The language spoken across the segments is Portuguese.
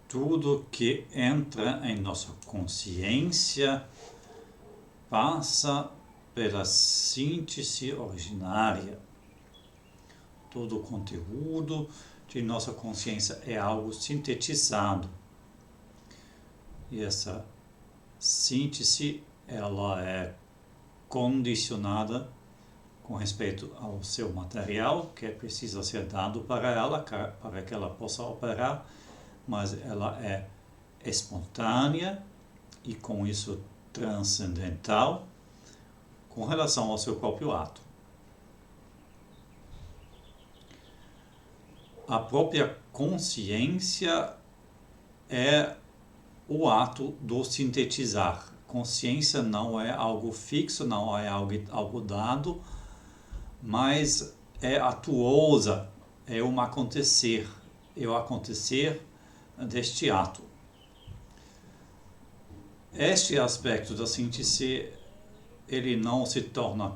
tudo que entra em nossa consciência passa pela síntese originária. Todo o conteúdo de nossa consciência é algo sintetizado. E essa síntese, ela é condicionada com respeito ao seu material, que precisa ser dado para ela, para que ela possa operar, mas ela é espontânea e com isso transcendental com relação ao seu próprio ato. A própria consciência é o ato do sintetizar. Consciência não é algo fixo, não é algo dado, mas é atuosa, é um acontecer, é o acontecer deste ato. Este aspecto da síntese, ele não se torna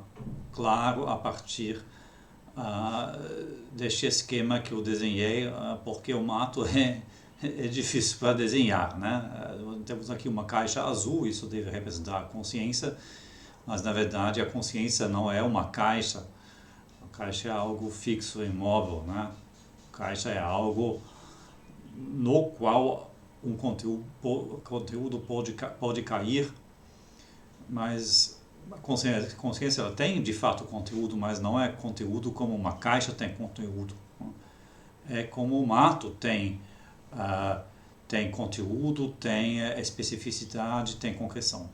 claro a partir deste esquema que eu desenhei, porque o mato é difícil para desenhar, né? Temos aqui uma caixa azul, isso deve representar a consciência, mas na verdade a consciência não é uma caixa. A caixa é algo fixo, imóvel, né? A caixa é algo no qual um conteúdo pode cair, mas a consciência ela tem de fato conteúdo, mas não é conteúdo como uma caixa tem conteúdo. É como o mato tem conteúdo, tem especificidade, tem concreção.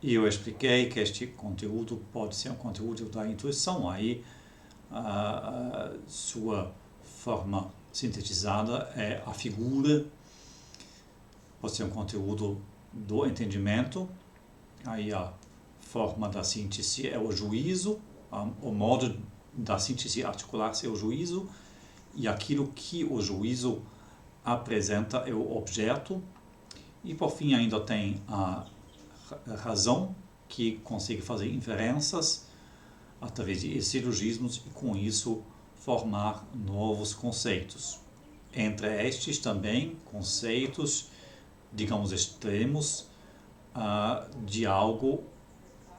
E eu expliquei que este conteúdo pode ser um conteúdo da intuição, aí sua forma sintetizada é a figura, pode ser um conteúdo do entendimento, aí a forma da síntese é o juízo, o modo da síntese articular ser o juízo, e aquilo que o juízo apresenta é o objeto, e por fim ainda tem a razão, que consegue fazer inferências através de silogismos e com isso formar novos conceitos. Entre estes também conceitos, digamos, extremos de algo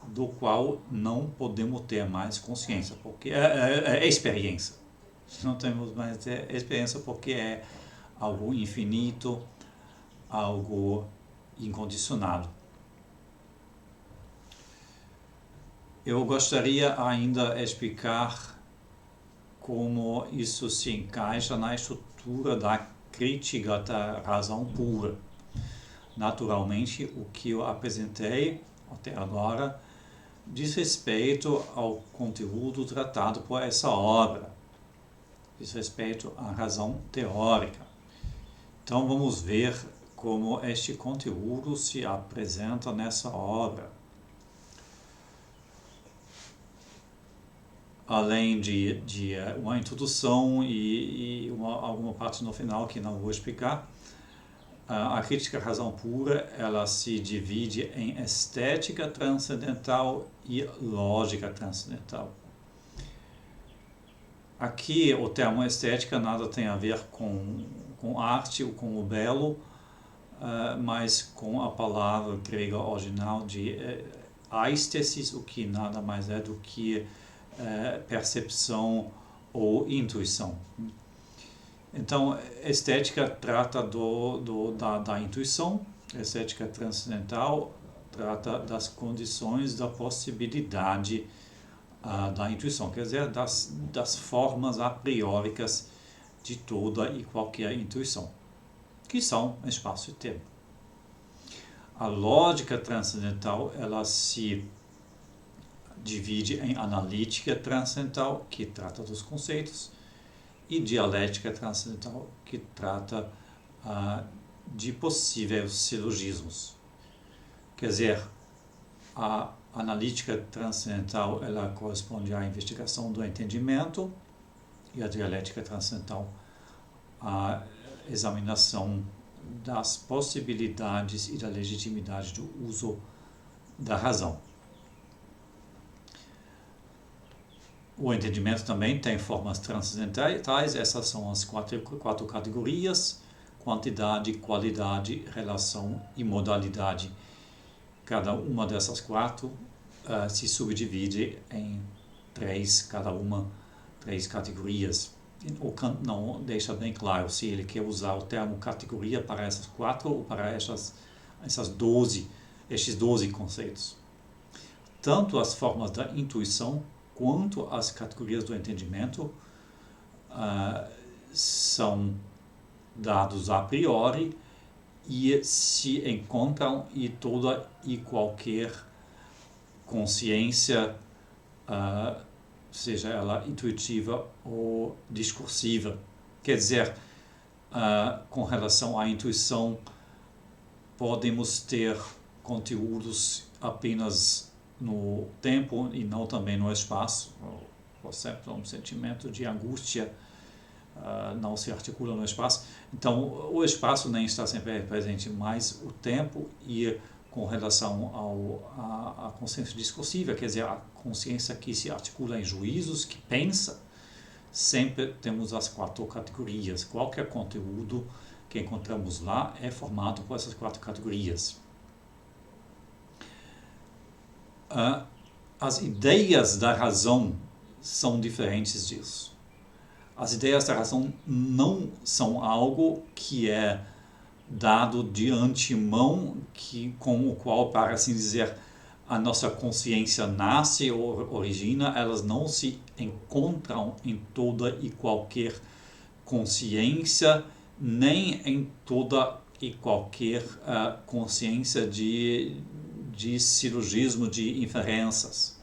do qual não podemos ter mais consciência, porque é experiência. Não temos mais experiência porque é algo infinito, algo incondicionado. Eu gostaria ainda de explicar como isso se encaixa na estrutura da crítica da razão pura. Naturalmente, o que eu apresentei até agora diz respeito ao conteúdo tratado por essa obra, diz respeito à razão teórica. Então vamos ver como este conteúdo se apresenta nessa obra. Além de uma introdução e alguma parte no final que não vou explicar, a crítica à razão pura ela se divide em estética transcendental e lógica transcendental. Aqui o termo estética nada tem a ver com arte ou com o belo, mas com a palavra grega original de aesthesis, o que nada mais é do que percepção ou intuição. Então, estética trata da intuição, estética transcendental trata das condições da possibilidade da intuição, quer dizer, das formas a prióricas de toda e qualquer intuição, que são espaço e tempo. A lógica transcendental, ela se divide em analítica transcendental, que trata dos conceitos, e dialética transcendental, que trata de possíveis silogismos. Quer dizer, a analítica transcendental ela corresponde à investigação do entendimento, e a dialética transcendental à examinação das possibilidades e da legitimidade do uso da razão. O entendimento também tem formas transcendentais, essas são as quatro categorias: quantidade, qualidade, relação e modalidade. Cada uma dessas quatro se subdivide em três categorias. O Kant não deixa bem claro se ele quer usar o termo categoria para essas quatro ou para estes 12 conceitos. Tanto as formas da intuição quanto as categorias do entendimento são dados a priori e se encontram em toda e qualquer consciência, seja ela intuitiva ou discursiva. Quer dizer, com relação à intuição, podemos ter conteúdos apenas no tempo e não também no espaço. Por exemplo, um sentimento de angústia não se articula no espaço. Então, o espaço nem está sempre presente, mas o tempo e com relação à consciência discursiva, quer dizer, a consciência que se articula em juízos, que pensa, sempre temos as quatro categorias. Qualquer conteúdo que encontramos lá é formado por essas quatro categorias. As ideias da razão são diferentes disso. As ideias da razão não são algo que é dado de antemão, com o qual, para assim dizer, a nossa consciência nasce ou origina. Elas não se encontram em toda e qualquer consciência, nem em toda e qualquer consciência de silogismo, de inferências.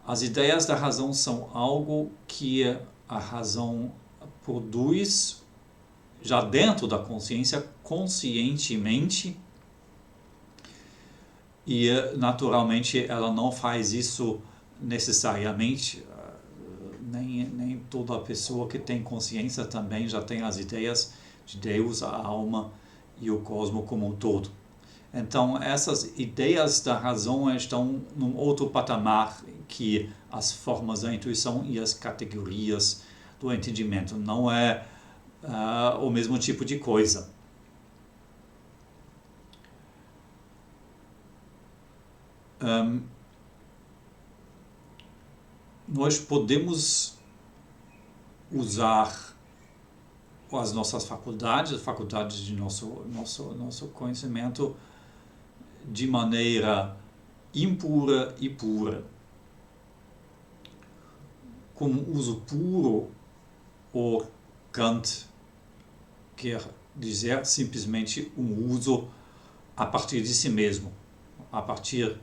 As ideias da razão são algo que a razão produz já dentro da consciência, conscientemente, e naturalmente ela não faz isso necessariamente. Nem toda pessoa que tem consciência também já tem as ideias de Deus, a alma e o cosmos como um todo. Então, essas ideias da razão estão num outro patamar que as formas da intuição e as categorias do entendimento. Não é o mesmo tipo de coisa. Nós podemos usar as nossas faculdades, as faculdades de nosso conhecimento, de maneira impura e pura. Como uso puro, o Kant quer dizer simplesmente um uso a partir de si mesmo, a partir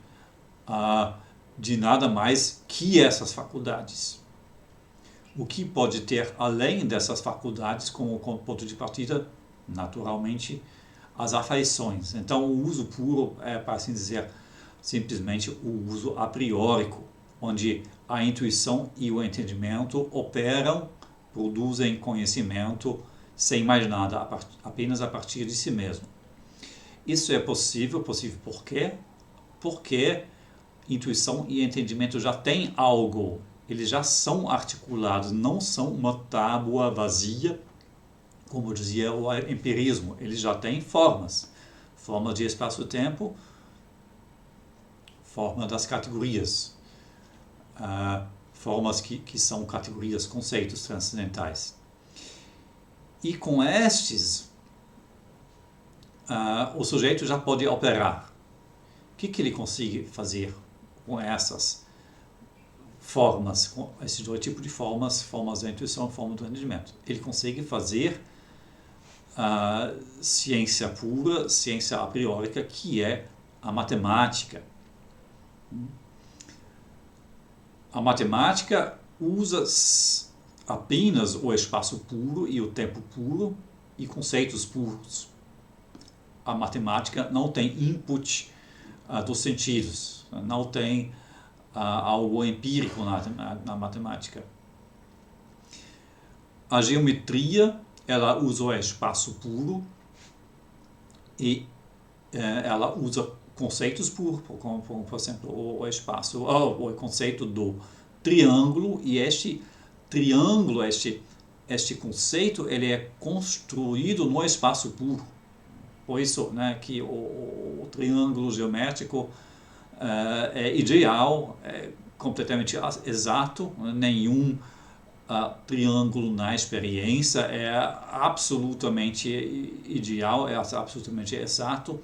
de nada mais que essas faculdades. O que pode ter além dessas faculdades como ponto de partida, naturalmente, as afeições. Então, o uso puro é, para assim dizer, simplesmente o uso a priórico, onde a intuição e o entendimento operam, produzem conhecimento sem mais nada, apenas a partir de si mesmo. Isso é possível por quê? Porque intuição e entendimento já têm algo, eles já são articulados, não são uma tábua vazia, como dizia o empirismo. Eles já têm formas de espaço-tempo, forma das categorias, formas que são categorias, conceitos transcendentais. E com estes, o sujeito já pode operar. O que ele consegue fazer com essas formas, com esses dois tipos de formas da intuição e forma do entendimento? Ele consegue fazer ciência pura, ciência a priórica, que é a matemática. A matemática usa apenas o espaço puro e o tempo puro e conceitos puros. A matemática não tem input dos sentidos, não tem algo empírico na matemática. A geometria, ela usa o espaço puro e ela usa conceitos puros, como por exemplo o espaço, o conceito do triângulo, e este triângulo, este conceito, ele é construído no espaço puro. Por isso, né, que o triângulo geométrico é ideal, é completamente exato, nenhum triângulo na experiência é absolutamente ideal, é absolutamente exato.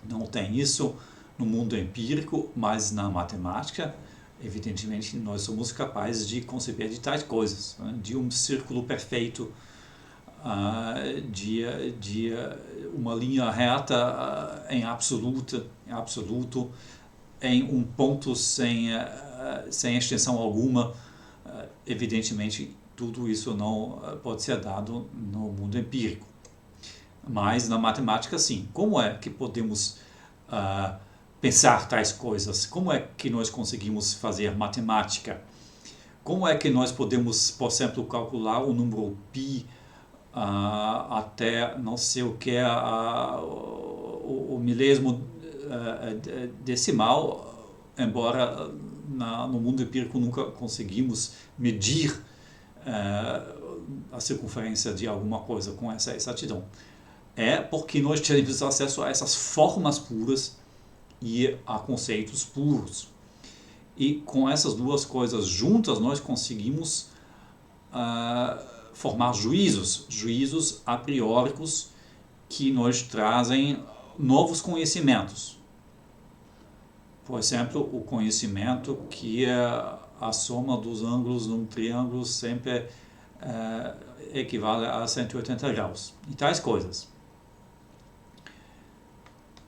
Não tem isso no mundo empírico, mas na matemática, evidentemente, nós somos capazes de conceber de tais coisas, né? De um círculo perfeito, de uma linha reta em absoluto, em um ponto sem extensão alguma. Evidentemente, tudo isso não pode ser dado no mundo empírico. Mas na matemática, sim. Como é que podemos pensar tais coisas? Como é que nós conseguimos fazer matemática? Como é que nós podemos, por exemplo, calcular o número π até não sei o que, o milésimo decimal, embora no mundo empírico nunca conseguimos medir a circunferência de alguma coisa com essa exatidão. É porque nós temos acesso a essas formas puras e a conceitos puros. E com essas duas coisas juntas, nós conseguimos formar juízos a prióricos que nos trazem novos conhecimentos. Por exemplo, o conhecimento que a soma dos ângulos num triângulo sempre equivale a 180 graus. E tais coisas.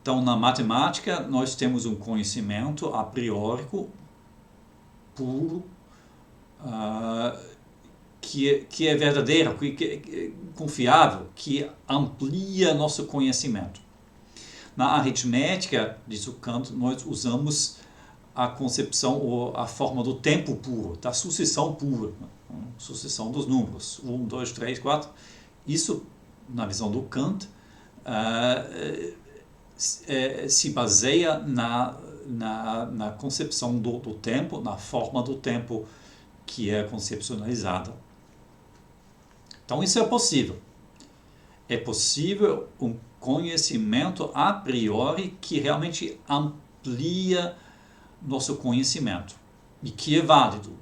Então, na matemática, nós temos um conhecimento a priórico, puro, que é verdadeiro, que é confiável, que amplia nosso conhecimento. Na aritmética, diz o Kant, nós usamos a concepção ou a forma do tempo puro, da sucessão pura, sucessão dos números, 1, 2, 3, 4. Isso, na visão do Kant, se baseia na concepção do tempo, na forma do tempo que é conceptualizada. Então isso é possível. É possível um conhecimento a priori que realmente amplia nosso conhecimento e que é válido.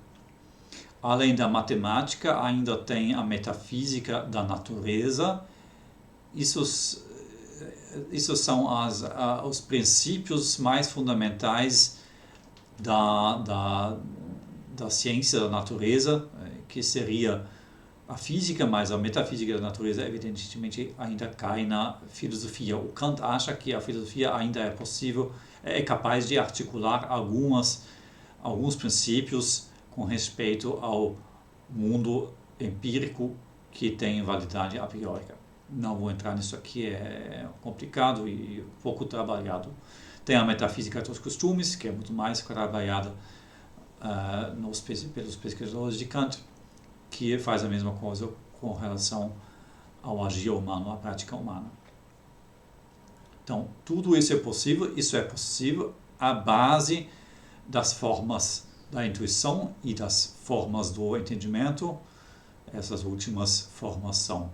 Além da matemática, ainda tem a metafísica da natureza. Isso são os princípios mais fundamentais da ciência da natureza, que seria a física, mas a metafísica da natureza evidentemente ainda cai na filosofia. O Kant acha que a filosofia ainda é possível, é capaz de articular alguns princípios com respeito ao mundo empírico que tem validade a priori. Não vou entrar nisso aqui, é complicado e pouco trabalhado. Tem a metafísica dos costumes, que é muito mais trabalhada pelos pesquisadores de Kant, que faz a mesma coisa com relação ao agir humano, à prática humana. Então, tudo isso é possível à base das formas da intuição e das formas do entendimento. Essas últimas formas são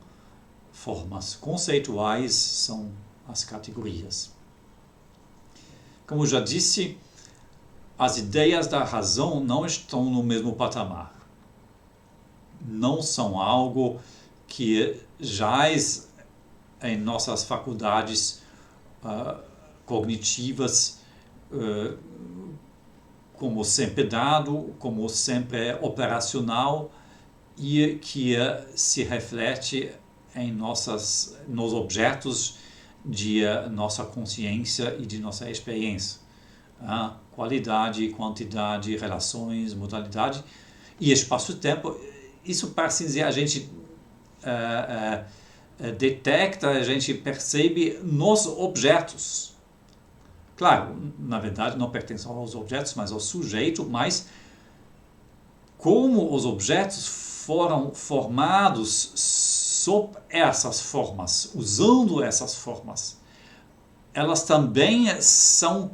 formas conceituais, são as categorias. Como já disse, as ideias da razão não estão no mesmo patamar. Não são algo que jaz em nossas faculdades cognitivas como sempre dado, como sempre operacional e que se reflete em nos objetos de nossa consciência e de nossa experiência. Qualidade, quantidade, relações, modalidade e espaço-tempo. Isso, para assim dizer, a gente detecta, a gente percebe nos objetos. Claro, na verdade não pertencem aos objetos, mas ao sujeito, mas como os objetos foram formados sob essas formas, usando essas formas, elas também são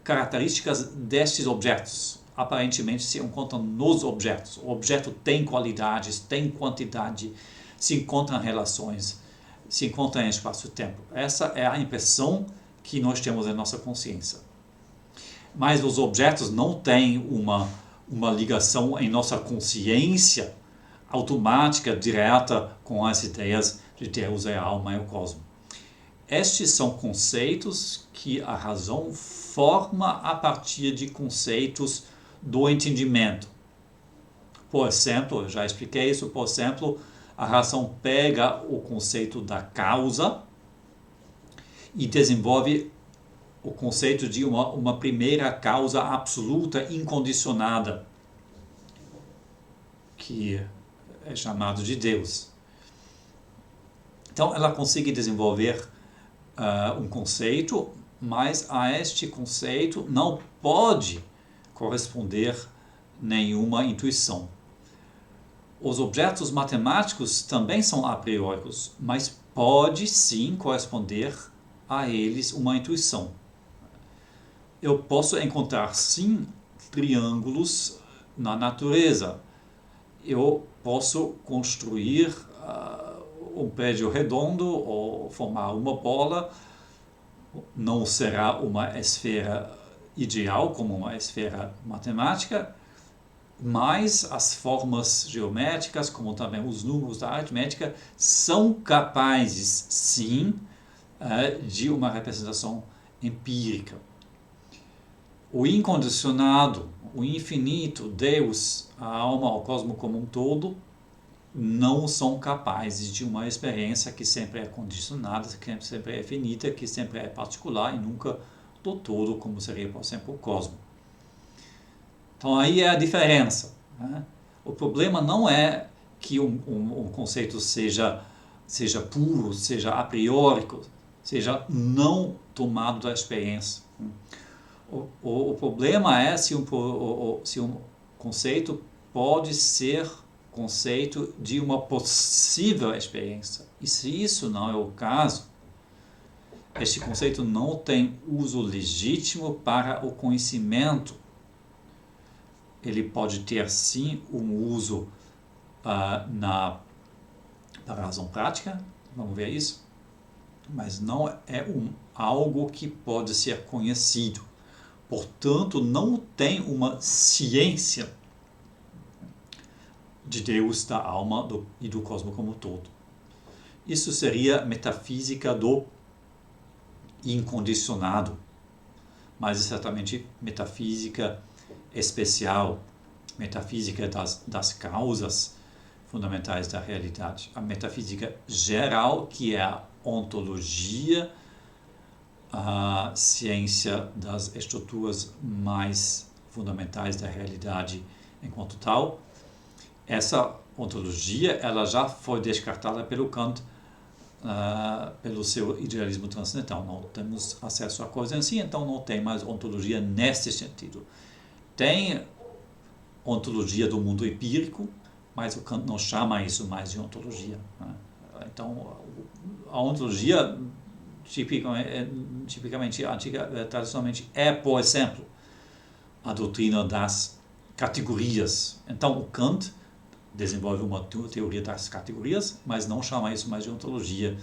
características destes objetos. aparentemente se encontram nos objetos. O objeto tem qualidades, tem quantidade, se encontra em relações, se encontra em espaço-tempo. Essa é a impressão que nós temos em nossa consciência. Mas os objetos não têm uma ligação em nossa consciência automática, direta, com as ideias de Deus, a alma e o cosmos. Estes são conceitos que a razão forma a partir de conceitos do entendimento. Por exemplo, eu já expliquei isso, por exemplo, a razão pega o conceito da causa e desenvolve o conceito de uma primeira causa absoluta, incondicionada, que é chamado de Deus. Então, ela consegue desenvolver um conceito, mas a este conceito não pode corresponder nenhuma intuição. Os objetos matemáticos também são aprióricos, mas pode sim corresponder a eles uma intuição. Eu posso encontrar sim triângulos na natureza. Eu posso construir um prédio redondo ou formar uma bola. Não será uma esfera ideal como uma esfera matemática, mas as formas geométricas, como também os números da aritmética, são capazes, sim, de uma representação empírica. O incondicionado, o infinito, Deus, a alma, o cosmos como um todo, não são capazes de uma experiência que sempre é condicionada, que sempre é finita, que sempre é particular e nunca do todo, como seria, por exemplo, o cosmos. Então aí é a diferença, né? O problema não é que um conceito seja puro, seja apriórico, seja não tomado da experiência. O problema é se um conceito pode ser conceito de uma possível experiência. E se isso não é o caso, este conceito não tem uso legítimo para o conhecimento. Ele pode ter sim um uso para a razão prática, vamos ver isso, mas não é algo que pode ser conhecido. Portanto, não tem uma ciência de Deus, da alma e do cosmos como um todo. Isso seria metafísica do incondicionado, mas é certamente metafísica especial, metafísica das causas fundamentais da realidade. A metafísica geral, que é a ontologia, a ciência das estruturas mais fundamentais da realidade enquanto tal. Essa ontologia ela já foi descartada pelo Kant, pelo seu idealismo transcendental. Não temos acesso à coisa em si, então não tem mais ontologia nesse sentido. Tem ontologia do mundo empírico, mas o Kant não chama isso mais de ontologia, né? Então, a ontologia tipicamente antiga, tradicionalmente, é, por exemplo, a doutrina das categorias. Então, o Kant desenvolve uma teoria das categorias, mas não chama isso mais de ontologia,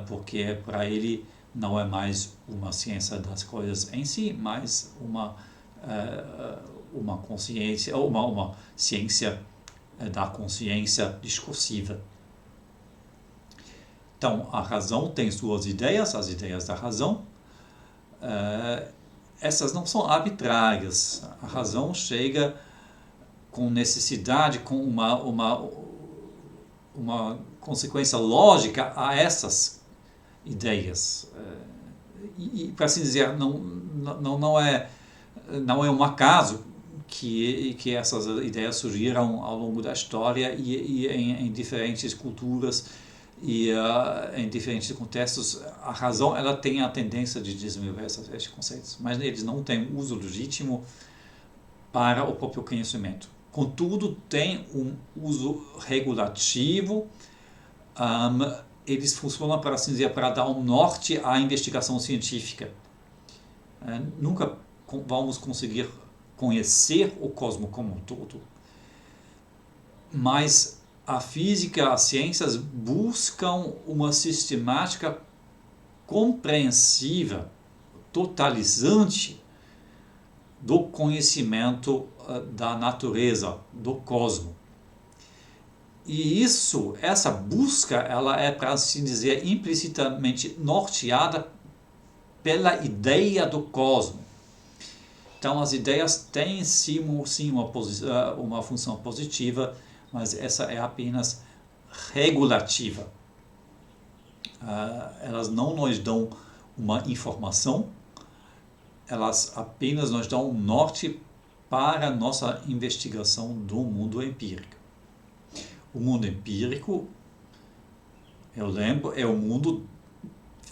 porque para ele não é mais uma ciência das coisas em si, mas uma consciência, uma ciência da consciência discursiva. Então, a razão tem suas ideias, as ideias da razão. Essas não são arbitrárias. A razão chega com necessidade, com uma consequência lógica a essas ideias. E para assim dizer, não é um acaso que essas ideias surgiram ao longo da história e em diferentes culturas e em diferentes contextos. A razão ela tem a tendência de desenvolver esses conceitos, mas eles não têm uso legítimo para o próprio conhecimento. Contudo, tem um uso regulativo. Eles funcionam, para assim dizer, para dar um norte à investigação científica. Nunca vamos conseguir conhecer o cosmos como um todo. Mas a física, as ciências buscam uma sistemática compreensiva, totalizante do conhecimento da natureza, do cosmos. E essa busca, ela é, para assim dizer, implicitamente norteada pela ideia do cosmos. Então, as ideias têm sim uma função positiva, mas essa é apenas regulativa. Elas não nos dão uma informação, elas apenas nos dão um norte para a nossa investigação do mundo empírico. O mundo empírico, eu lembro, é o mundo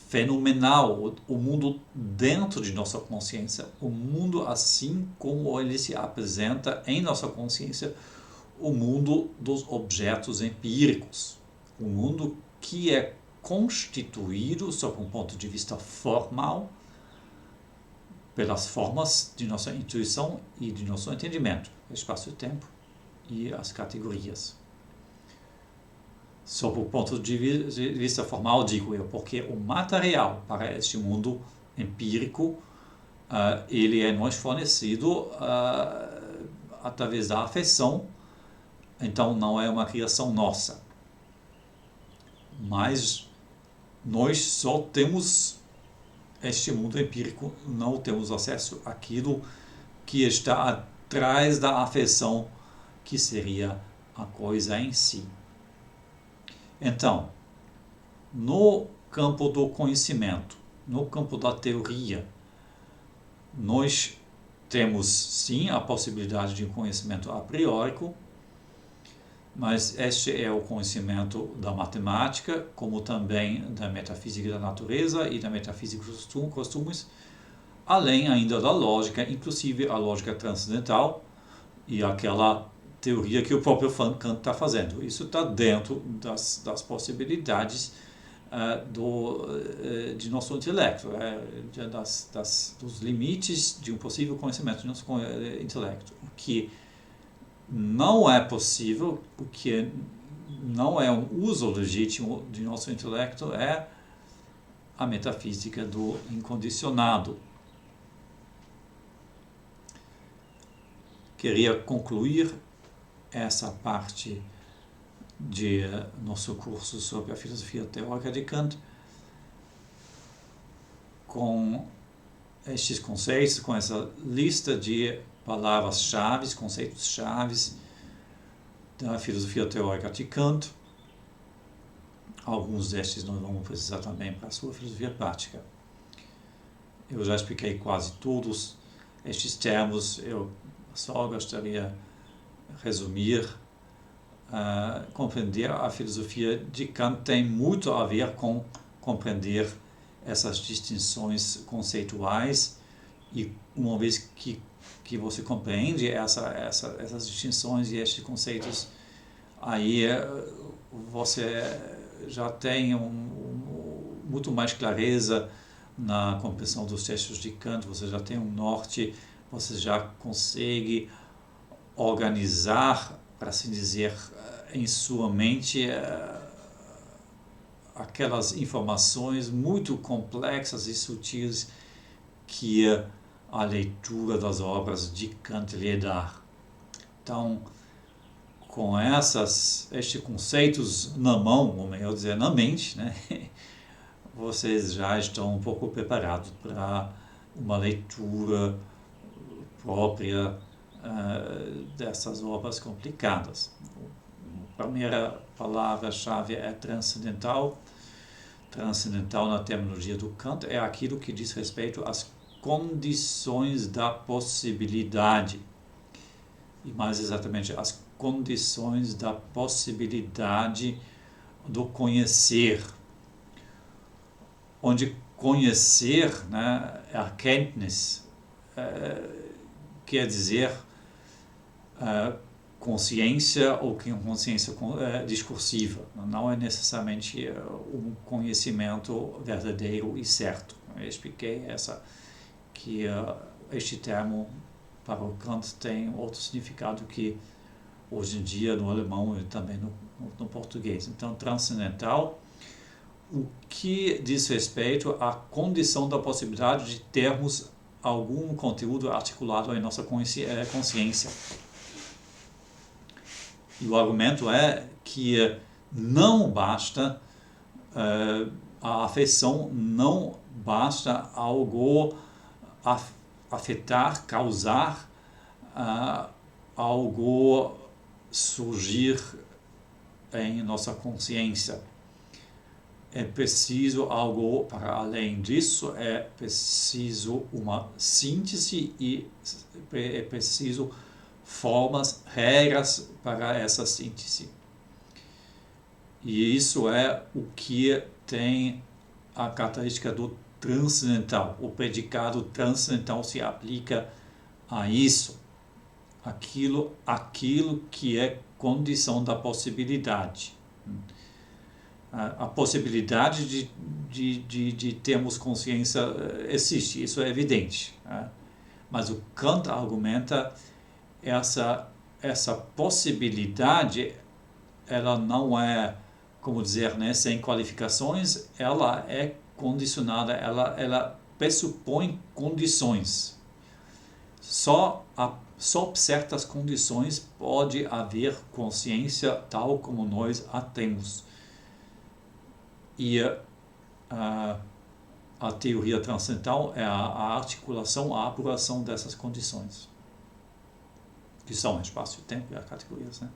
fenomenal, o mundo dentro de nossa consciência, o mundo assim como ele se apresenta em nossa consciência, o mundo dos objetos empíricos, o mundo que é constituído, sob um ponto de vista formal, pelas formas de nossa intuição e de nosso entendimento, espaço e tempo e as categorias. Sob o ponto de vista formal, digo eu, porque o material para este mundo empírico, ele é nos fornecido através da afeição, então não é uma criação nossa. Mas nós só temos este mundo empírico, não temos acesso àquilo que está atrás da afeição, que seria a coisa em si. Então, no campo do conhecimento, no campo da teoria, nós temos sim a possibilidade de um conhecimento a priori, mas este é o conhecimento da matemática, como também da metafísica da natureza e da metafísica dos costumes, além ainda da lógica, inclusive a lógica transcendental e aquela teoria que o próprio Kant está fazendo. Isso está dentro das possibilidades de nosso intelecto, dos limites de um possível conhecimento de nosso intelecto. O que não é possível, o que não é um uso legítimo de nosso intelecto é a metafísica do incondicionado. Queria concluir essa parte de nosso curso sobre a filosofia teórica de Kant com estes conceitos, com essa lista de palavras-chave, conceitos-chave da filosofia teórica de Kant. Alguns destes nós vamos precisar também para a sua filosofia prática. Eu já expliquei quase todos estes termos, eu só gostaria de resumir. Compreender a filosofia de Kant tem muito a ver com compreender essas distinções conceituais, e uma vez que você compreende essas distinções e estes conceitos, aí você já tem muito mais clareza na compreensão dos textos de Kant, você já tem um norte, você já consegue organizar, para assim dizer, em sua mente aquelas informações muito complexas e sutis que a leitura das obras de Kant lhe dá. Então, com estes conceitos na mão, ou melhor dizer, na mente, né, vocês já estão um pouco preparados para uma leitura própria dessas obras complicadas. A primeira palavra-chave é transcendental. Transcendental, na terminologia do Kant, é aquilo que diz respeito às condições da possibilidade. E mais exatamente, as condições da possibilidade do conhecer. Onde conhecer, né, Erkenntnis, quer dizer consciência ou consciência discursiva. Não é necessariamente um conhecimento verdadeiro e certo. Eu expliquei que este termo para o Kant tem outro significado que hoje em dia no alemão e também no português. Então, transcendental, o que diz respeito à condição da possibilidade de termos algum conteúdo articulado em nossa consciência. E o argumento é que não basta a afeição, não basta algo afetar, causar algo surgir em nossa consciência. É preciso algo para além disso, é preciso uma síntese e é preciso formas, regras para essa síntese. E isso é o que tem a característica do transcendental. O predicado transcendental se aplica a isso, aquilo que é condição da possibilidade. A possibilidade de termos consciência existe, isso é evidente. Mas o Kant argumenta essa possibilidade, ela não é, como dizer, né, sem qualificações, ela é condicionada, ela pressupõe condições. Só certas condições pode haver consciência tal como nós a temos. E a teoria transcendental é a articulação, a apuração dessas condições, que são espaço e tempo e as categorias, né?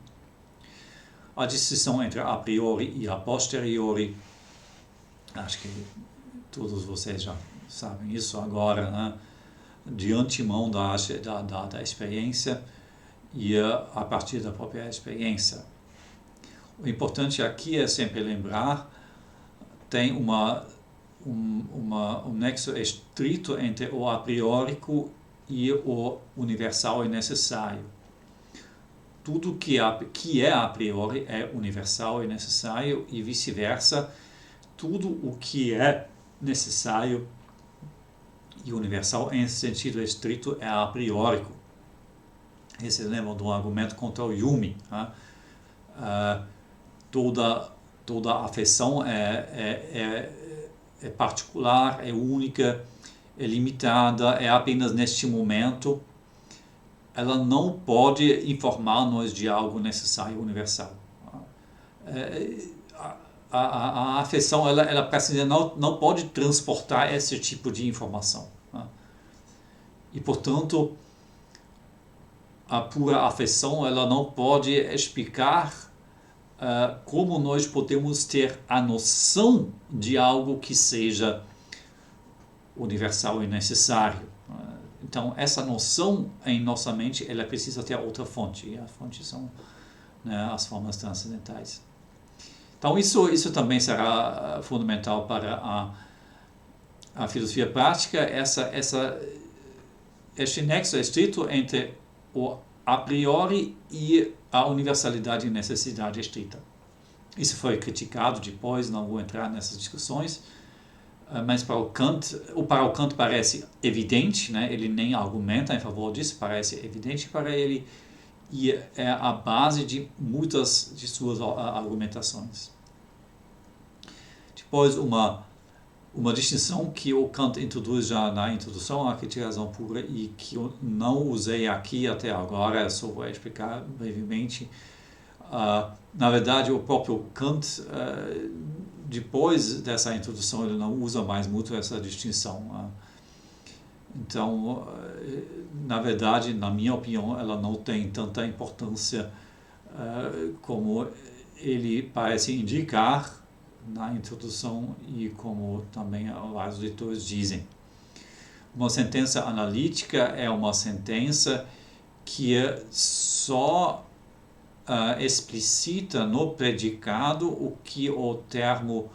A distinção entre a priori e a posteriori, acho que todos vocês já sabem isso agora, né? De antemão da experiência e a partir da própria experiência. O importante aqui é sempre lembrar, tem um nexo estrito entre o a priorico e o universal e necessário. Tudo que é a priori é universal e necessário e vice-versa. Tudo o que é necessário e universal em sentido estrito é a priorico. Esse lembra do argumento contra o Hume. Né? Toda afeição é particular, é única, é limitada, é apenas neste momento. Ela não pode informar-nos de algo necessário universal. A afeição, ela não pode transportar esse tipo de informação. E, portanto, a pura afeição, ela não pode explicar como nós podemos ter a noção de algo que seja universal e necessário. Então, essa noção em nossa mente, ela precisa ter outra fonte, e a fonte são, né, as formas transcendentais. Então, isso também será fundamental para a filosofia prática, este nexo estrito entre o a priori e a universalidade e necessidade estrita. Isso foi criticado depois, não vou entrar nessas discussões, mas para o Kant parece evidente, né? Ele nem argumenta em favor disso, parece evidente para ele e é a base de muitas de suas argumentações. Depois, uma distinção que o Kant introduz já na introdução à crítica da razão pura e que eu não usei aqui até agora, só vou explicar brevemente. Na verdade, o próprio Kant, depois dessa introdução, ele não usa mais muito essa distinção. Então, na verdade, na minha opinião, ela não tem tanta importância como ele parece indicar na introdução e como também vários leitores dizem. Uma sentença analítica é uma sentença que só explicita no predicado o que o termo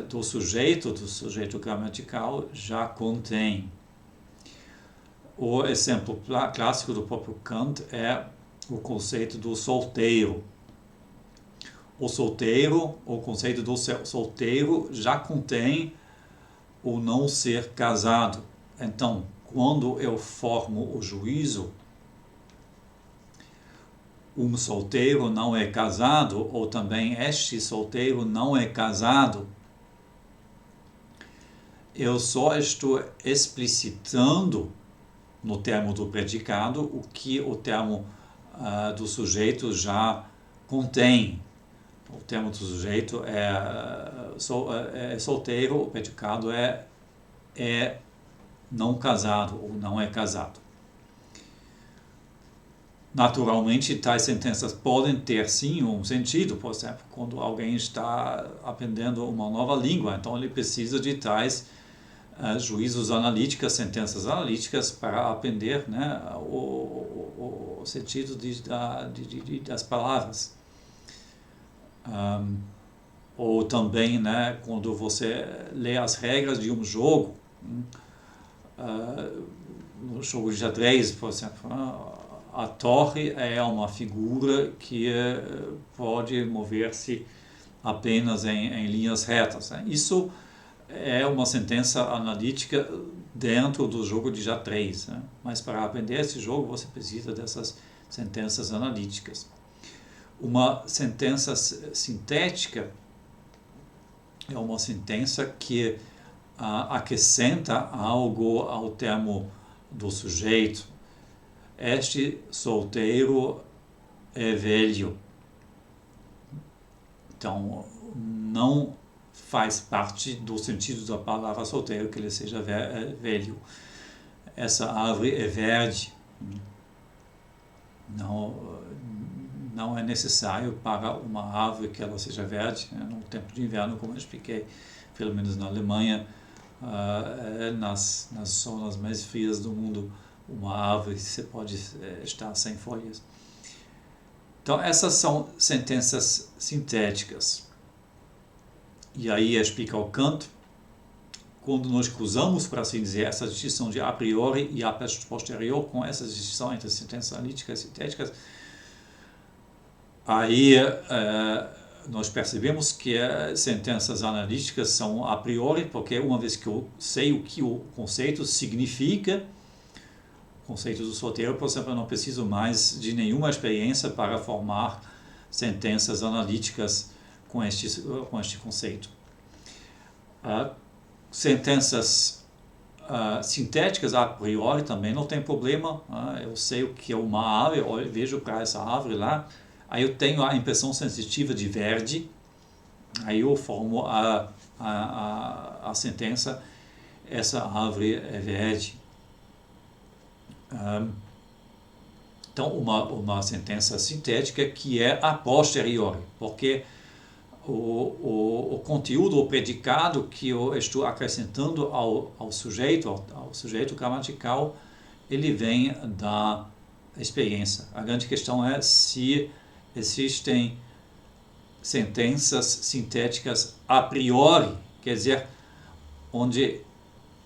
do sujeito gramatical já contém. O exemplo clássico do próprio Kant é o conceito do solteiro. O conceito do solteiro já contém o não ser casado. Então, quando eu formo o juízo, um solteiro não é casado, ou também este solteiro não é casado, eu só estou explicitando no termo do predicado o que o termo do sujeito já contém. O termo do sujeito é solteiro, o predicado é não casado ou não é casado. Naturalmente, tais sentenças podem ter sim um sentido, por exemplo, quando alguém está aprendendo uma nova língua, então ele precisa de tais juízos analíticos, sentenças analíticas para aprender, né, o sentido das palavras. Ou também, né, quando você lê as regras de um jogo, no jogo de xadrez, por exemplo, a torre é uma figura que pode mover-se apenas em linhas retas, né? Isso é uma sentença analítica dentro do jogo de xadrez, né? Mas para aprender esse jogo você precisa dessas sentenças analíticas. Uma sentença sintética é uma sentença que acrescenta algo ao termo do sujeito. Este solteiro é velho. Então, não faz parte do sentido da palavra solteiro que ele seja velho. Essa árvore é verde. Não é necessário para uma árvore que ela seja verde, né? No tempo de inverno, como eu expliquei, pelo menos na Alemanha, nas zonas mais frias do mundo, uma árvore você pode estar sem folhas. Então, essas são sentenças sintéticas. E aí explica o Kant, quando nós cruzamos, por assim dizer, essa distinção de a priori e a posterior com essa distinção entre sentenças analíticas e sintéticas, aí nós percebemos que sentenças analíticas são a priori, porque uma vez que eu sei o que o conceito significa, o conceito do solteiro, por exemplo, eu não preciso mais de nenhuma experiência para formar sentenças analíticas com este conceito. Sentenças sintéticas a priori também não tem problema. Eu sei o que é uma árvore, eu vejo para essa árvore lá, aí eu tenho a impressão sensitiva de verde, aí eu formo a sentença, essa árvore é verde. Então, uma sentença sintética que é a posteriori, porque o conteúdo, o predicado que eu estou acrescentando ao sujeito gramatical, ele vem da experiência. A grande questão é se existem sentenças sintéticas a priori, quer dizer, onde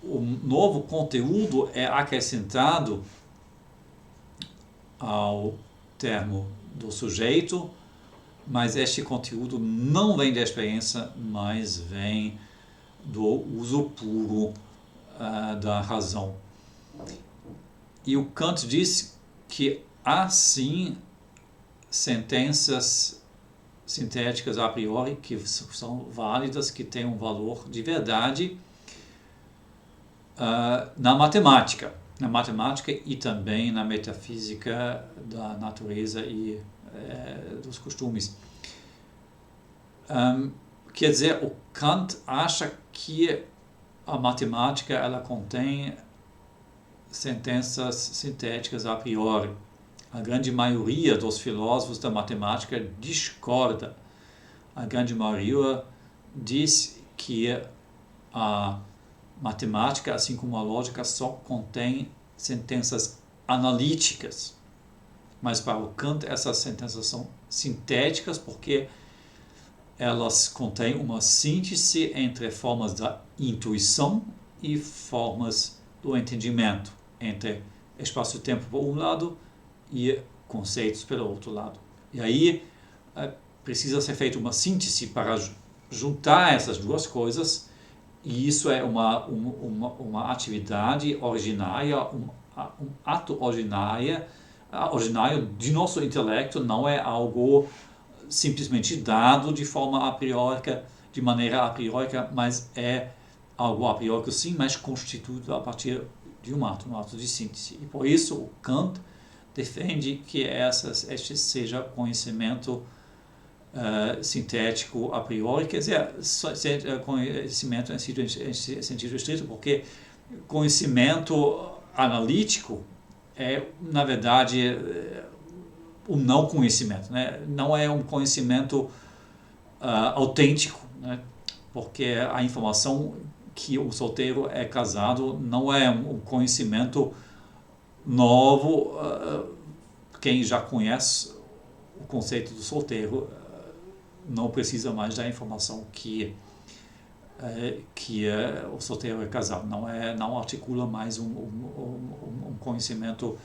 o novo conteúdo é acrescentado ao termo do sujeito, mas este conteúdo não vem da experiência, mas vem do uso puro da razão. E o Kant diz que há sim sentenças sintéticas a priori que são válidas, que têm um valor de verdade na matemática e também na metafísica da natureza e dos costumes. Quer dizer, o Kant acha que a matemática ela contém sentenças sintéticas a priori. A grande maioria dos filósofos da matemática discorda. A grande maioria diz que a matemática, assim como a lógica, só contém sentenças analíticas. Mas para o Kant essas sentenças são sintéticas porque elas contêm uma síntese entre formas da intuição e formas do entendimento, entre espaço-tempo por um lado e conceitos pelo outro lado. E aí precisa ser feita uma síntese para juntar essas duas coisas E isso é uma atividade originária, um ato originário de nosso intelecto, não é algo simplesmente dado de forma a priori, de maneira a priori, mas é algo a priori sim, mas constituído a partir de um ato de síntese. E por isso o Kant defende que este seja conhecimento sintético a priori, quer dizer, conhecimento em sentido estrito, porque conhecimento analítico é, na verdade, o não conhecimento, né? Não é um conhecimento autêntico, né? Porque a informação que o solteiro é casado não é um conhecimento novo. Quem já conhece o conceito do solteiro não precisa mais da informação que o solteiro é casado. Não articula mais um conhecimento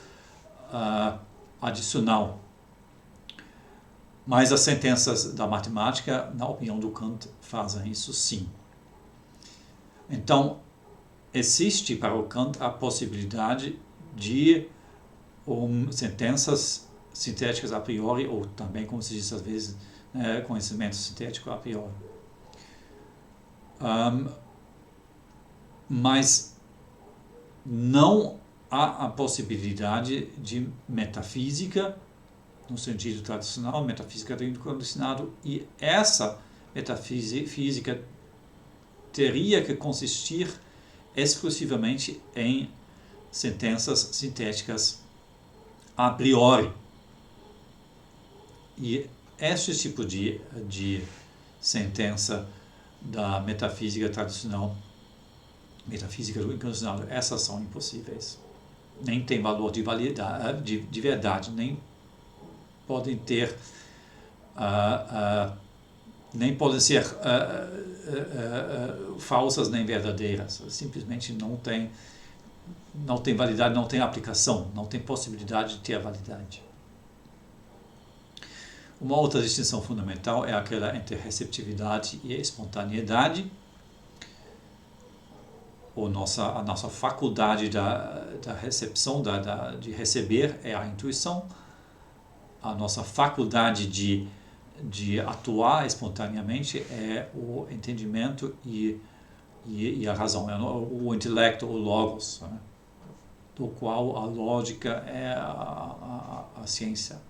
adicional. Mas as sentenças da matemática, na opinião do Kant, fazem isso sim. Então, existe para o Kant a possibilidade de sentenças sintéticas a priori, ou também, como se diz às vezes, conhecimento sintético a priori. Mas não há a possibilidade de metafísica, no sentido tradicional, metafísica do incondicionado, e essa metafísica teria que consistir exclusivamente em sentenças sintéticas a priori. E este tipo de sentença da metafísica tradicional, metafísica do incondicionado, essas são impossíveis. Nem tem valor de validade, de verdade, nem podem ter, nem podem ser falsas nem verdadeiras. Simplesmente não tem validade, não tem aplicação, não tem possibilidade de ter validade. Uma outra distinção fundamental é aquela entre receptividade e espontaneidade. A nossa faculdade da recepção, de receber, é a intuição. A nossa faculdade de atuar espontaneamente é o entendimento e a razão, é o intelecto, o logos, né? Do qual a lógica é a ciência.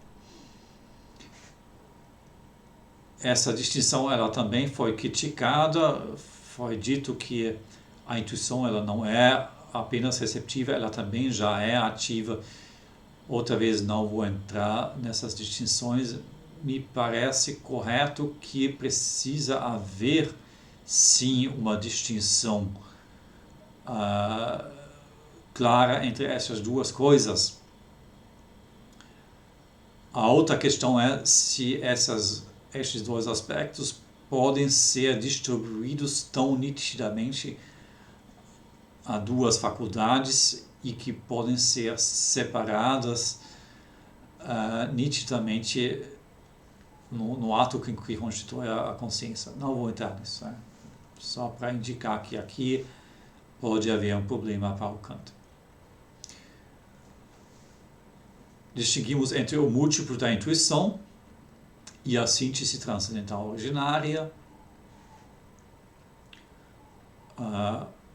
Essa distinção ela também foi criticada, foi dito que a intuição ela não é apenas receptiva, ela também já é ativa. Outra vez não vou entrar nessas distinções. Me parece correto que precisa haver sim uma distinção clara entre essas duas coisas. A outra questão é se estes dois aspectos podem ser distribuídos tão nitidamente a duas faculdades e que podem ser separadas nitidamente no ato que constitui a consciência. Não vou entrar nisso, né? Só para indicar que aqui pode haver um problema para o Kant. Distinguimos entre o múltiplo da intuição e a síntese transcendental originária.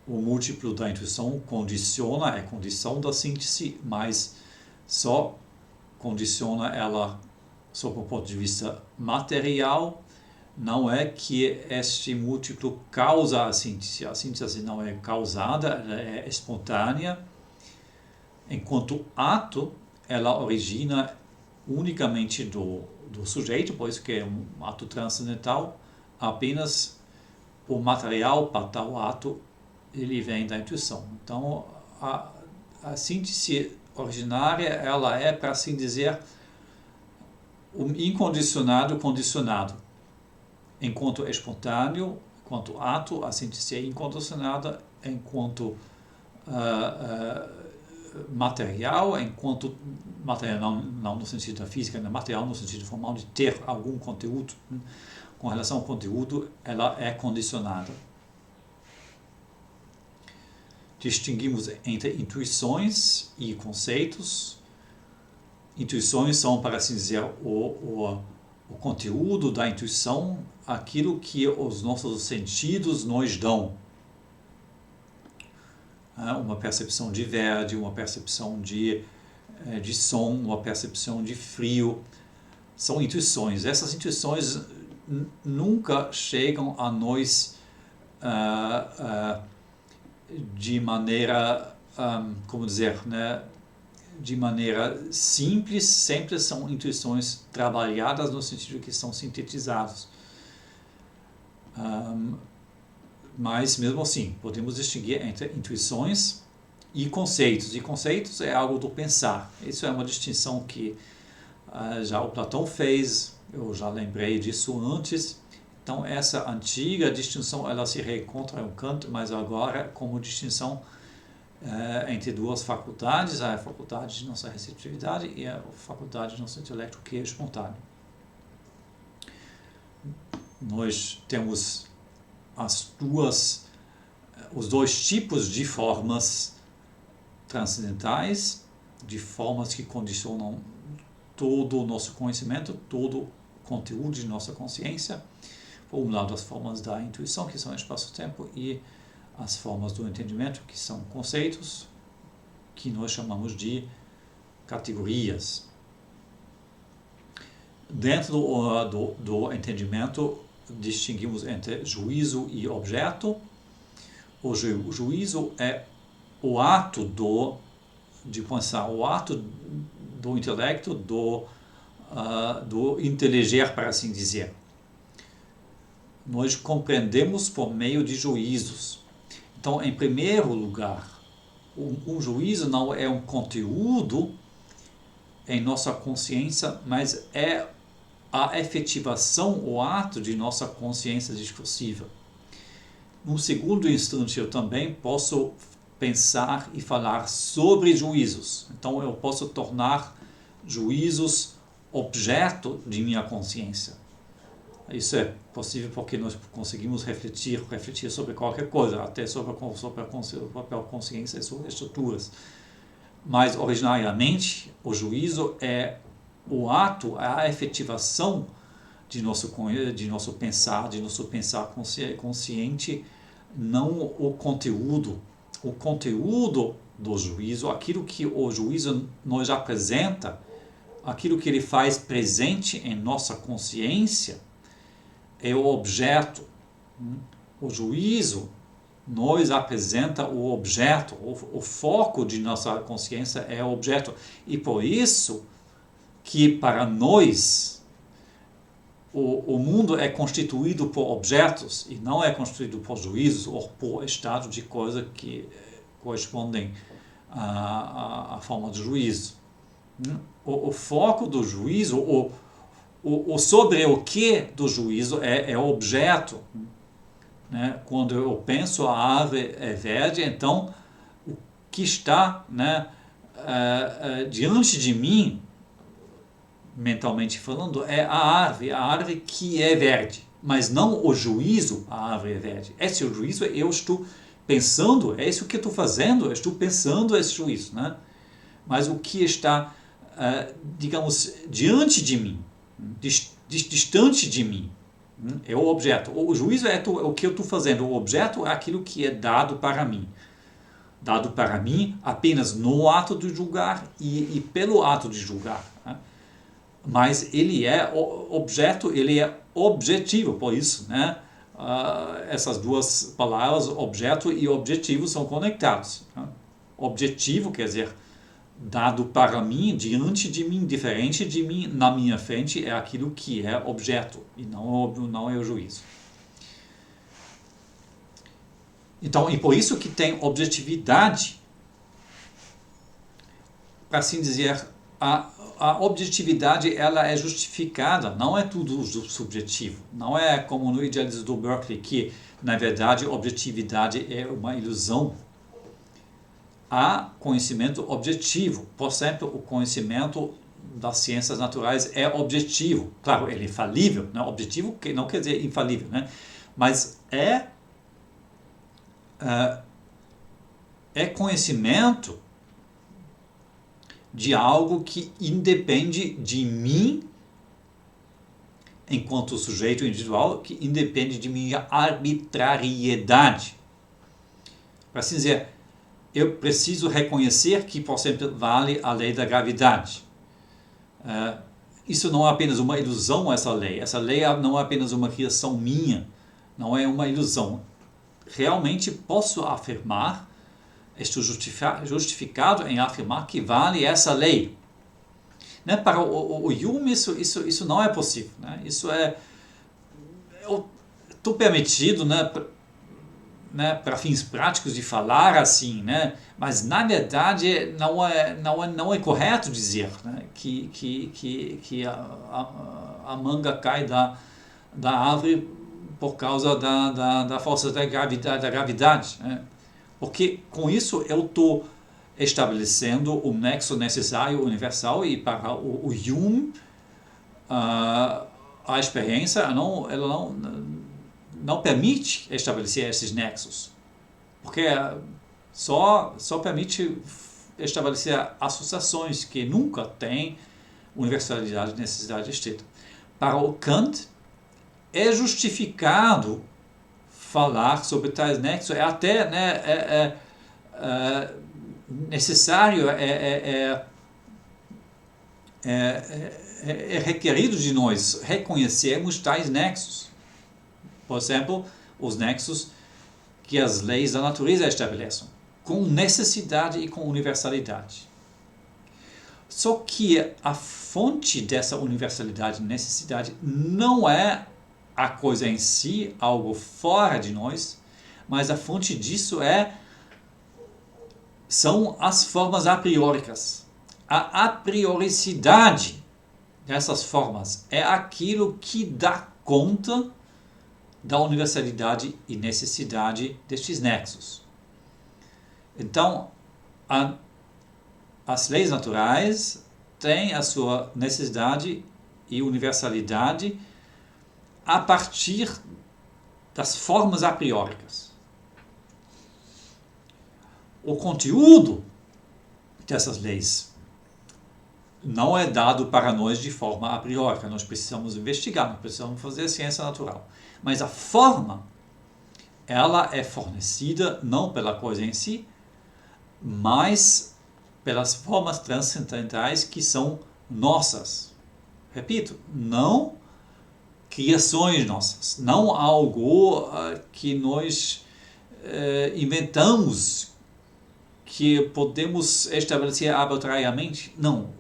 O múltiplo da intuição é condição da síntese, mas só condiciona ela sob o ponto de vista material. Não é que este múltiplo causa a síntese não é causada, ela é espontânea. Enquanto ato, ela origina unicamente do sujeito, por isso que é um ato transcendental, apenas o material para tal ato ele vem da intuição. Então, a síntese originária, ela é, para assim dizer, o incondicionado condicionado. Enquanto espontâneo, enquanto ato, a síntese é incondicionada, enquanto material, enquanto material não no sentido da física, material no sentido formal de ter algum conteúdo, com relação ao conteúdo, ela é condicionada. distinguimos entre intuições e conceitos. Intuições são, para assim dizer, o conteúdo da intuição, aquilo que os nossos sentidos nos dão. Uma percepção de verde, uma percepção de som, uma percepção de frio. São intuições. Essas intuições nunca chegam a nós de maneira, como dizer, né? De maneira simples, sempre são intuições trabalhadas no sentido que são sintetizadas. Mas mesmo assim, podemos distinguir entre intuições e conceitos. E conceitos é algo do pensar. Isso é uma distinção que já o Platão fez, eu já lembrei disso antes. Então essa antiga distinção ela se reencontra em Kant, mas agora como distinção entre duas faculdades, a faculdade de nossa receptividade e a faculdade de nosso intelecto que é espontâneo. Nós temos os dois tipos de formas transcendentais, de formas que condicionam todo o nosso conhecimento, todo o conteúdo de nossa consciência. Por um lado, as formas da intuição, que são espaço-tempo, e as formas do entendimento, que são conceitos, que nós chamamos de categorias. Dentro do entendimento, distinguimos entre juízo e objeto. O juízo é o ato de pensar, o ato do intelecto, do inteligir, para assim dizer. Nós compreendemos por meio de juízos. Então, em primeiro lugar, um juízo não é um conteúdo em nossa consciência, mas é a efetivação, o ato de nossa consciência discursiva. Num segundo instante, eu também posso pensar e falar sobre juízos. Então, eu posso tornar juízos objeto de minha consciência. Isso é possível porque nós conseguimos refletir sobre qualquer coisa, até sobre a própria consciência e sobre estruturas. Mas, originariamente, o juízo é o ato, a efetivação de nosso pensar, consciente, não o conteúdo. O conteúdo do juízo, aquilo que o juízo nos apresenta, aquilo que ele faz presente em nossa consciência, é o objeto. O juízo nos apresenta o objeto, o foco de nossa consciência é o objeto. E por isso que para nós o mundo é constituído por objetos e não é constituído por juízos ou por estados de coisa que correspondem à forma de juízo. O foco do juízo, o sobre o que do juízo é o objeto. Né? Quando eu penso a árvore é verde, então o que está, né, diante de mim, mentalmente falando, é a árvore que é verde, mas não o juízo, a árvore é verde. Esse juízo eu estou pensando, é isso que eu estou fazendo, eu estou pensando esse juízo. Né? Mas o que está, digamos, diante de mim, distante de mim, é o objeto. O juízo é o que eu estou fazendo, o objeto é aquilo que é dado para mim. Dado para mim apenas no ato de julgar e pelo ato de julgar. Né? Mas ele é objeto, ele é objetivo, por isso, né? Essas duas palavras, objeto e objetivo, são conectados. Né? Objetivo quer dizer dado para mim, diante de mim, diferente de mim, na minha frente, é aquilo que é objeto, e não é o juízo. Então, e por isso que tem objetividade. Para assim dizer, a objetividade ela é justificada, não é tudo subjetivo. Não é como no idealismo do Berkeley, que, na verdade, objetividade é uma ilusão. Há conhecimento objetivo. Por exemplo, o conhecimento das ciências naturais é objetivo. Claro, ele é falível. Né? Objetivo não quer dizer infalível, né? Mas é conhecimento de algo que independe de mim, enquanto sujeito individual, que independe de minha arbitrariedade. Para assim dizer, eu preciso reconhecer que, por exemplo, vale a lei da gravidade. Isso não é apenas uma ilusão, essa lei. Essa lei não é apenas uma criação minha, não é uma ilusão. Realmente posso afirmar, estou justificado em afirmar que vale essa lei. Né? Para o Hume, isso não é possível. Né? Isso é... Estou permitido, né, para fins práticos de falar assim, né? Mas na verdade não é correto dizer, né, que a manga cai da árvore por causa da força da gravidade, né? Porque com isso eu estou estabelecendo o nexo necessário universal, e para o Hume a experiência ela não permite estabelecer esses nexos, porque só permite estabelecer associações que nunca têm universalidade e necessidade estrita. Para o Kant, é justificado falar sobre tais nexos, é até necessário, é requerido de nós reconhecermos tais nexos. Por exemplo, os nexos que as leis da natureza estabelecem, com necessidade e com universalidade. Só que a fonte dessa universalidade e necessidade não é a coisa em si, algo fora de nós, mas a fonte disso são as formas a prióricas. A aprioricidade dessas formas é aquilo que dá conta da universalidade e necessidade destes nexos. Então, as leis naturais têm a sua necessidade e universalidade a partir das formas a prióricas. O conteúdo dessas leis não é dado para nós de forma a priori. Nós precisamos investigar, nós precisamos fazer ciência natural. Mas a forma, ela é fornecida não pela coisa em si, mas pelas formas transcendentais que são nossas. Repito, não criações nossas, não algo que nós inventamos, que podemos estabelecer arbitrariamente. Não,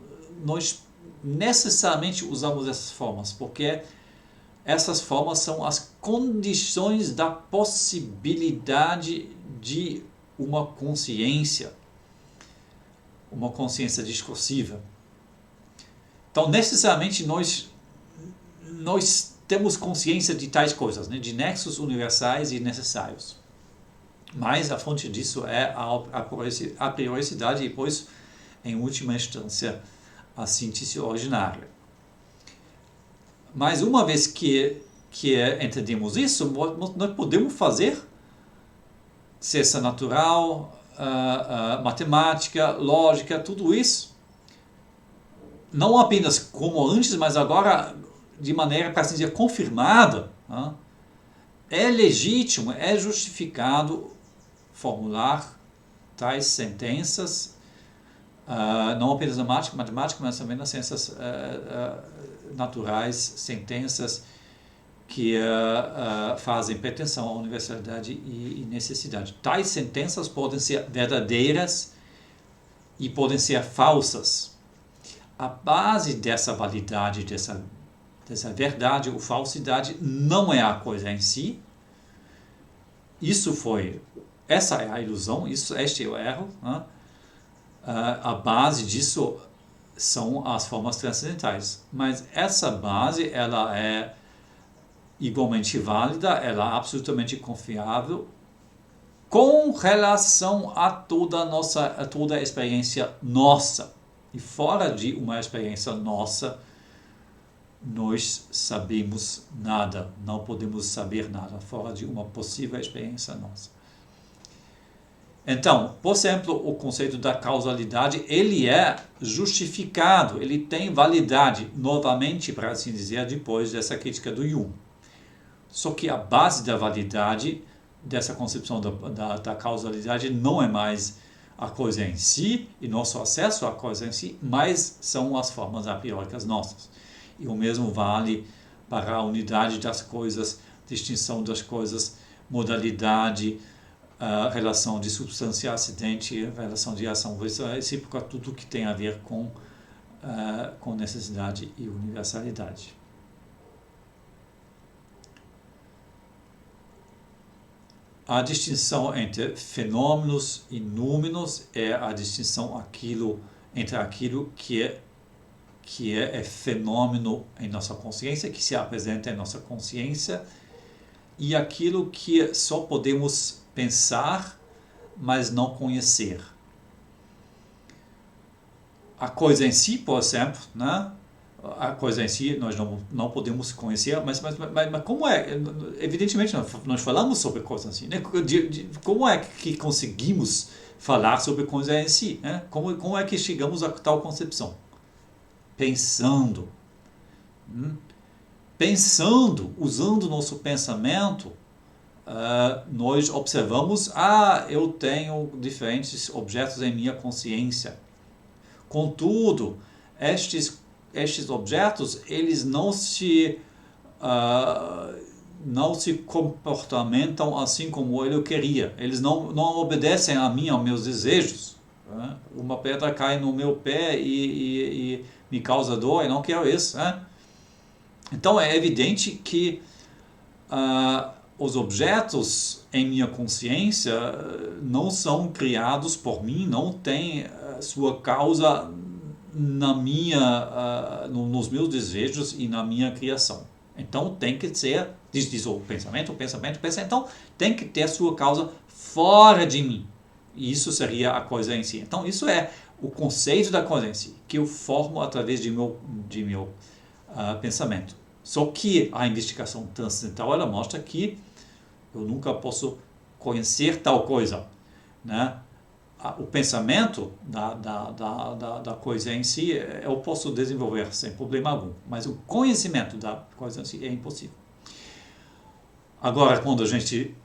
nós necessariamente usamos essas formas, porque essas formas são as condições da possibilidade de uma consciência discursiva. Então, necessariamente, nós temos consciência de tais coisas, né, de nexos universais e necessários. Mas a fonte disso é a prioricidade e, depois, em última instância, a síntese originária. Mas uma vez que entendemos isso, nós podemos fazer ciência natural, matemática, lógica, tudo isso, não apenas como antes, mas agora de maneira, para assim dizer, confirmada. É legítimo, é justificado formular tais sentenças, não apenas na matemática, mas também nas ciências naturais, sentenças que fazem pretensão à universalidade e necessidade. Tais sentenças podem ser verdadeiras e podem ser falsas. A base dessa validade, dessa verdade ou falsidade, não é a coisa em si. Essa é a ilusão, este é o erro. A base disso são as formas transcendentais. Mas essa base, ela é igualmente válida, ela é absolutamente confiável com relação a toda a experiência nossa. E fora de uma experiência nossa, nós sabemos nada, não podemos saber nada, fora de uma possível experiência nossa. Então, por exemplo, o conceito da causalidade, ele é justificado, ele tem validade, novamente, para assim dizer, depois dessa crítica do Jung. Só que a base da validade dessa concepção da causalidade não é mais a coisa em si e nosso acesso à coisa em si, mas são as formas aprióricas nossas. E o mesmo vale para a unidade das coisas, distinção das coisas, modalidade, relação de substância acidente, relação de ação recíproca, tudo que tem a ver com necessidade e universalidade. A distinção entre fenômenos e númenos é a distinção entre aquilo que é fenômeno em nossa consciência, que se apresenta em nossa consciência, e aquilo que só podemos pensar, mas não conhecer. A coisa em si, por exemplo, né? A coisa em si nós não podemos conhecer, mas como é? Evidentemente nós falamos sobre coisas assim, né? Como é que conseguimos falar sobre coisa em si? Né? Como é que chegamos a tal concepção? Pensando. Pensando, usando nosso pensamento, nós observamos, eu tenho diferentes objetos em minha consciência. Contudo, estes objetos, eles não se comportamentam assim como eu queria. Eles não obedecem a mim, aos meus desejos. Né? Uma pedra cai no meu pé e me causa dor, eu não quero isso. Né? Então é evidente que os objetos em minha consciência não são criados por mim, não têm sua causa nos meus desejos e na minha criação. Então tem que ser, diz o pensamento, então tem que ter sua causa fora de mim. E isso seria a coisa em si. Então isso é o conceito da coisa em si, que eu formo através de meu pensamento. Só que a investigação transcendental ela mostra que eu nunca posso conhecer tal coisa, né? O pensamento da coisa em si eu posso desenvolver sem problema algum, mas o conhecimento da coisa em si é impossível. Agora, quando a gente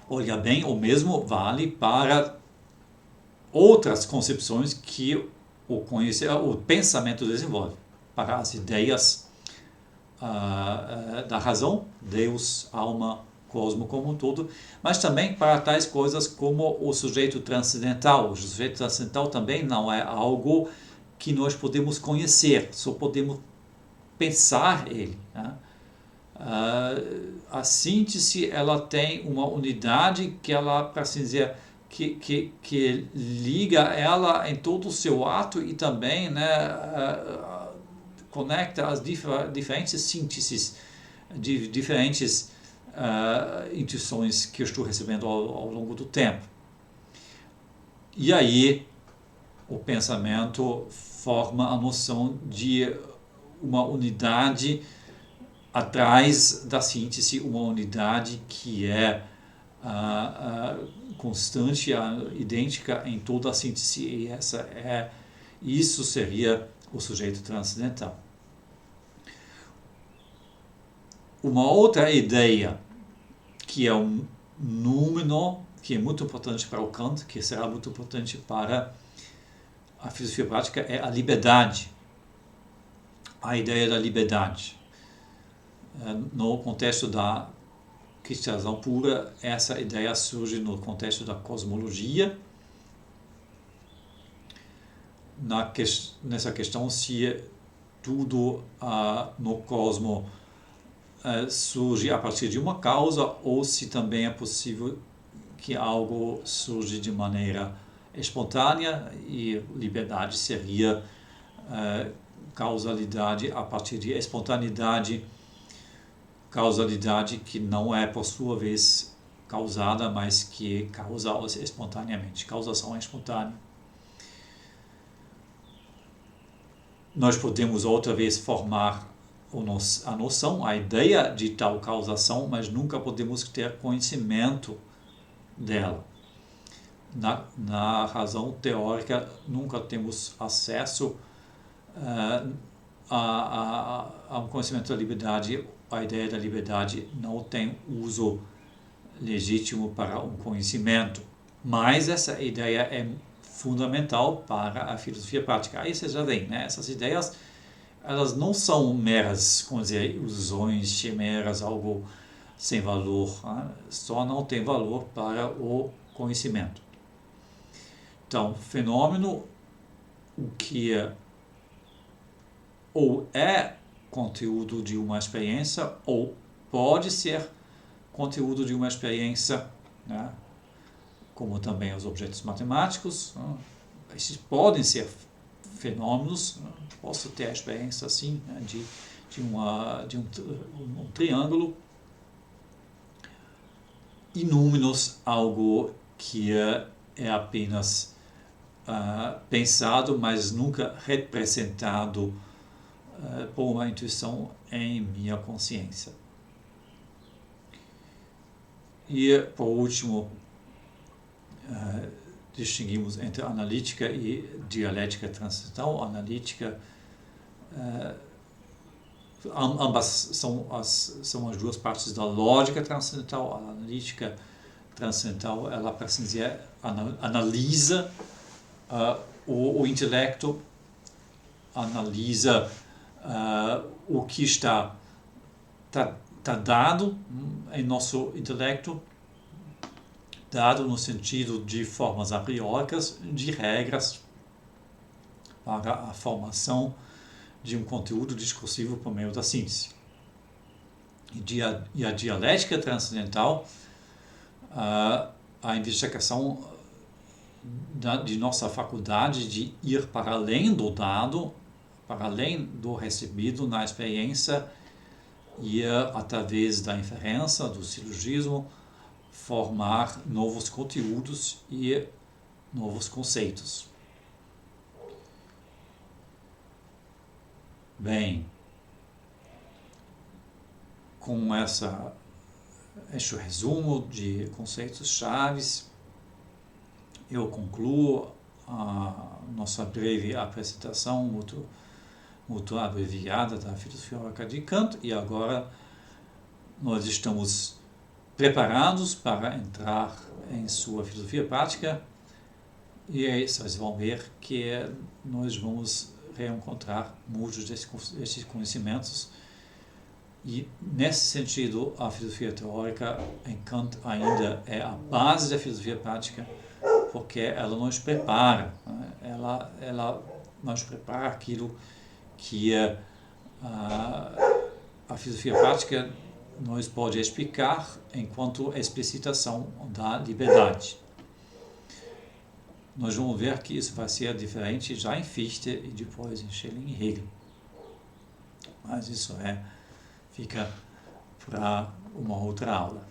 olha bem, o mesmo vale para outras concepções que o pensamento desenvolve, para as ideias da razão, Deus, alma, cosmo como um todo, mas também para tais coisas como o sujeito transcendental. O sujeito transcendental também não é algo que nós podemos conhecer, só podemos pensar ele. Né? A síntese ela tem uma unidade que ela, para assim dizer, que liga ela em todo o seu ato e também, né, conecta as diferentes sínteses, diferentes intuições que eu estou recebendo ao longo do tempo. E aí o pensamento forma a noção de uma unidade atrás da síntese, uma unidade que é constante, idêntica em toda a síntese, e isso seria o sujeito transcendental. Uma outra ideia que é um número, que é muito importante para o Kant, que será muito importante para a filosofia prática, é a liberdade. A ideia da liberdade. No contexto da cristalização pura, essa ideia surge no contexto da cosmologia. Nessa questão, se tudo no cosmos surge a partir de uma causa ou se também é possível que algo surge de maneira espontânea, e liberdade seria causalidade a partir de espontaneidade, causalidade que não é por sua vez causada, mas que causa espontaneamente, causação espontânea. Nós podemos outra vez formar a noção, a ideia de tal causação, mas nunca podemos ter conhecimento dela. na razão teórica, nunca temos acesso a um conhecimento da liberdade. A ideia da liberdade não tem uso legítimo para um conhecimento, mas essa ideia é fundamental para a filosofia prática. Aí você já vê, né? Essas ideias, elas não são meras, como dizer, ilusões, chimeras, algo sem valor, né? Só não tem valor para o conhecimento. Então, fenômeno, o que ou é conteúdo de uma experiência, ou pode ser conteúdo de uma experiência, né? Como também os objetos matemáticos, né? Esses podem ser fenômenos, né? Posso ter a experiência assim, né? de um triângulo, e números, algo que é apenas pensado, mas nunca representado por uma intuição em minha consciência. E, por último, distinguimos entre analítica e dialética transcendental. Analítica, ambas são as duas partes da lógica transcendental. A analítica transcendental, ela, para assim dizer, analisa o intelecto, analisa o que está dado em nosso intelecto, dado no sentido de formas a prióricas, de regras para a formação de um conteúdo discursivo por meio da síntese. E a dialética transcendental, a investigação de nossa faculdade de ir para além do dado, para além do recebido na experiência, e através da inferência, do silogismo, formar novos conteúdos e novos conceitos. Bem, com este resumo de conceitos chaves, eu concluo a nossa breve apresentação muito abreviada da filosofia teórica de Kant, e agora nós estamos preparados para entrar em sua filosofia prática, e aí vocês vão ver que nós vamos reencontrar muitos desses conhecimentos, e nesse sentido a filosofia teórica em Kant ainda é a base da filosofia prática, porque ela nos prepara, né? ela nos prepara aquilo que a filosofia prática nos pode explicar enquanto explicitação da liberdade. Nós vamos ver que isso vai ser diferente já em Fichte e depois em Schelling e Hegel. Mas isso fica para uma outra aula.